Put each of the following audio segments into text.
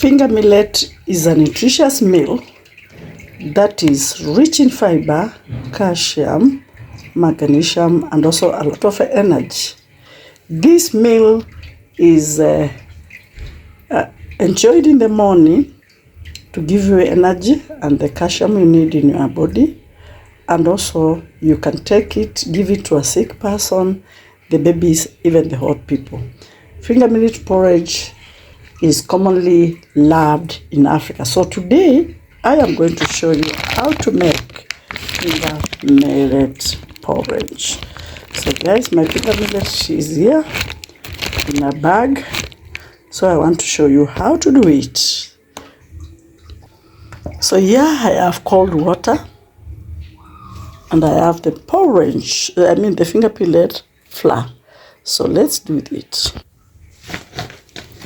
Finger millet is a nutritious meal that is rich in fiber, calcium, magnesium, and also a lot of energy. This meal is enjoyed in the morning to give you energy and the calcium you need in your body. And also you can take it, give it to a sick person, the babies, even the old people. Finger millet porridge is commonly loved in Africa. So today I am going to show you how to make finger millet porridge. So guys, my finger millet is here in a bag. So I want to show you how to do it. So here I have cold water and I have the porridge, the finger millet flour. So let's do it.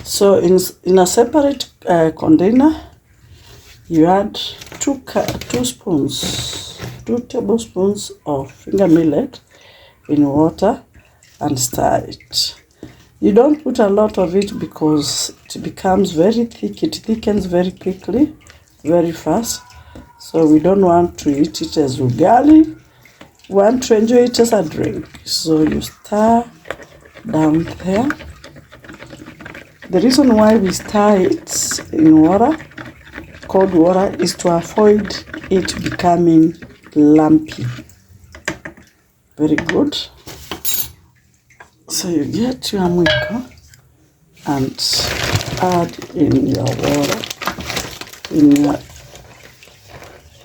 So in a separate container, you add two tablespoons of finger millet in water and stir it. You don't put a lot of it because it becomes very thick. It thickens very quickly, very fast. So we don't want to eat it as ugali. We want to enjoy it as a drink. So you stir down there. The reason why we stir it in water, cold water, is to avoid it becoming lumpy. Very good. So you get your mwiko and add in your water.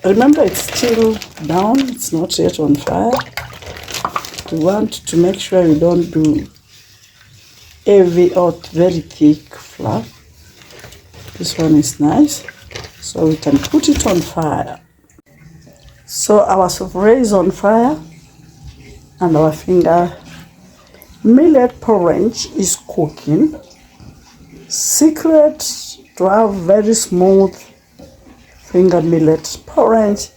Remember, it's still down, it's not yet on fire. You want to make sure you don't do heavy or very thick flour. This one is nice, so we can put it on fire. So our souffle is on fire and our finger millet porridge is cooking. Secret to have very smooth finger millet porridge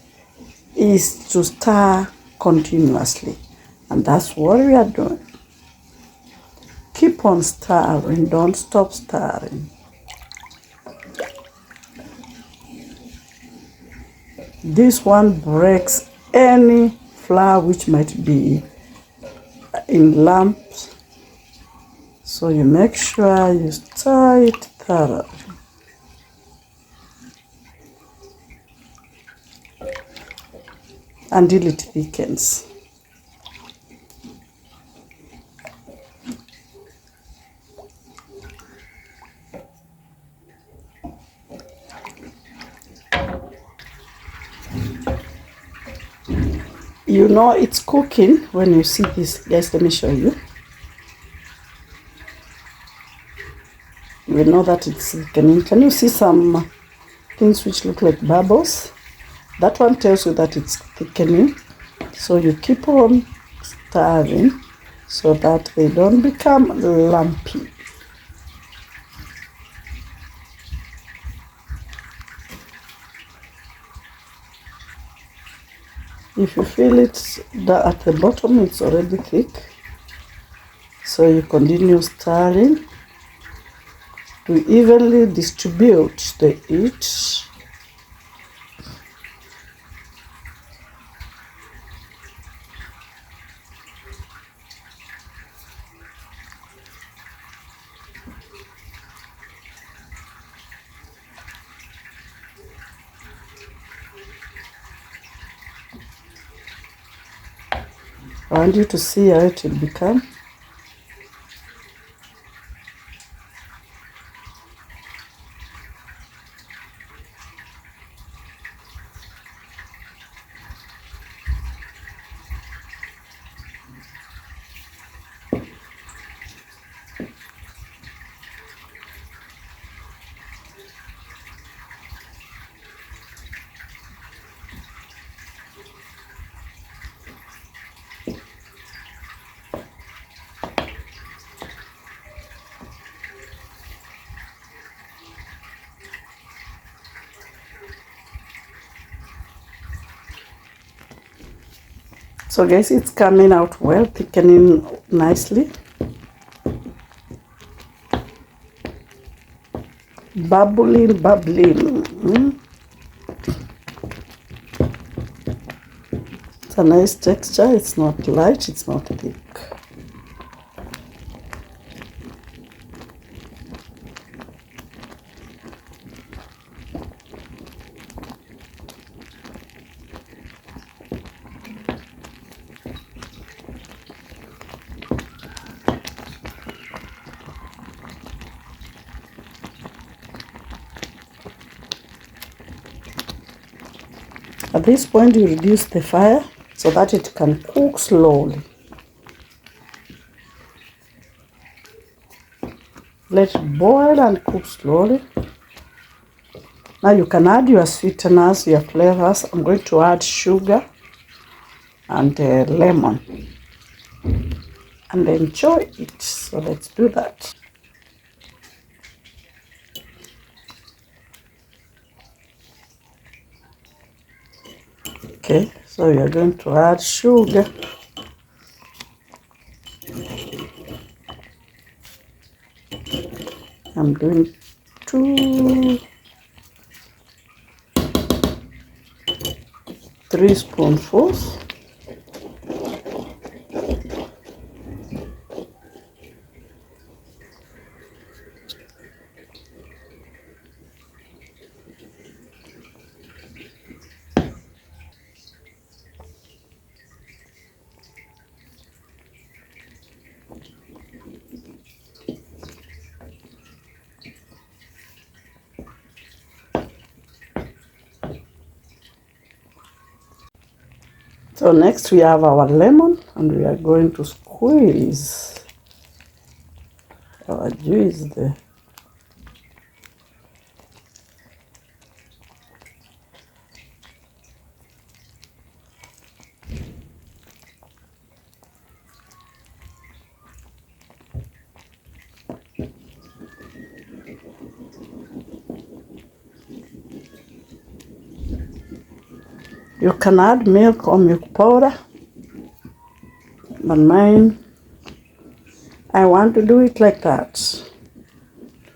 is to stir continuously, and that's what we are doing. Keep on stirring, don't stop stirring. This one breaks any flour which might be in lumps, so you make sure you stir it thoroughly. Until it thickens. You know it's cooking when you see this. Guys, let me show you. You know that it's thickening. Can you see some things which look like bubbles? That one tells you that it's thickening. So you keep on stirring so that they don't become lumpy. If you feel it at the bottom, it's already thick. So you continue stirring to evenly distribute the heat. I want you to see how it will become. So guys, it's coming out well, thickening nicely. bubbling, bubbling. It's a nice texture. It's not light, it's not thick. At this point, you reduce the fire so that it can cook slowly. Let it boil and cook slowly. Now you can add your sweeteners, your flavors. I'm going to add sugar and lemon and enjoy it. So let's do that. Okay, so we are going to add sugar. I'm doing 2 3 spoonfuls. So next we have our lemon, and we are going to squeeze our juice there. You can add milk or milk powder, but mine, I want to do it like that.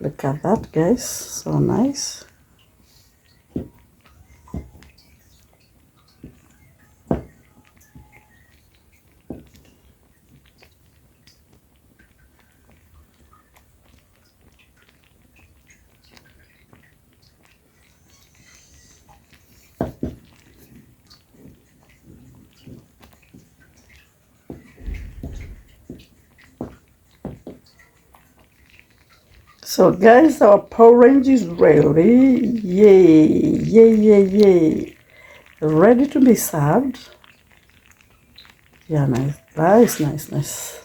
Look at that, guys, so nice. So guys, our porridge is ready. Yay, yay, yay, yay. Ready to be served. Yeah, nice, nice.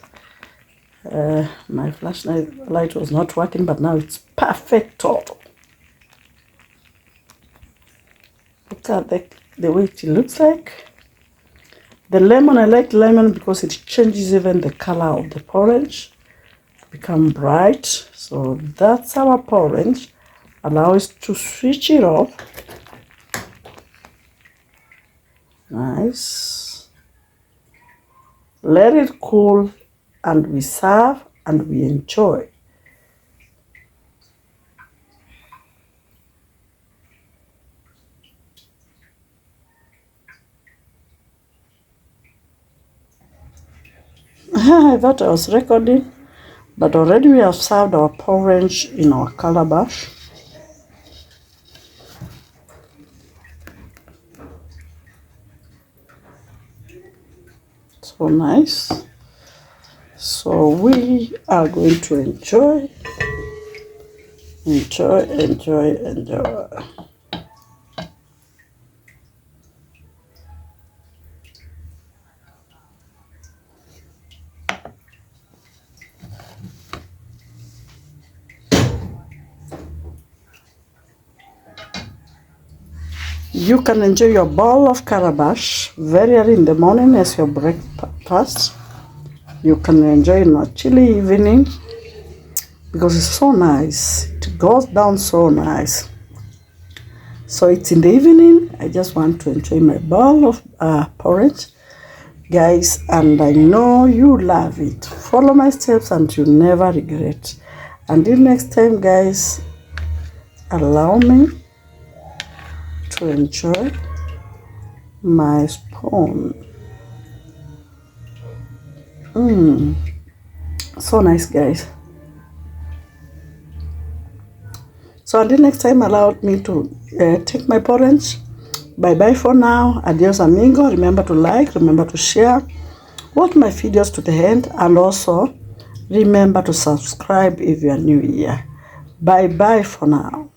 My flashlight was not working, but now it's perfecto. Look at the way it looks like. The lemon, I like lemon because it changes even the color of the porridge. Become bright. So that's our porridge. Allow us to switch it off. Nice. Let it cool, and we serve and we enjoy. I thought I was recording, but already we have served our porridge in our calabash. So nice. So we are going to enjoy. You can enjoy your bowl of calabash very early in the morning as your breakfast. You can enjoy it in a chilly evening because it's so nice. It goes down so nice. So it's in the evening. I just want to enjoy my bowl of porridge, guys, and I know you love it. Follow my steps and you never regret. Until next time, guys, allow me to enjoy my spoon. So nice, guys. So until next time, allow me to take my porridge. Bye bye for now. Adios amigo. Remember to like, remember to share, watch my videos to the end, and also remember to subscribe if you are new here. Bye bye for now.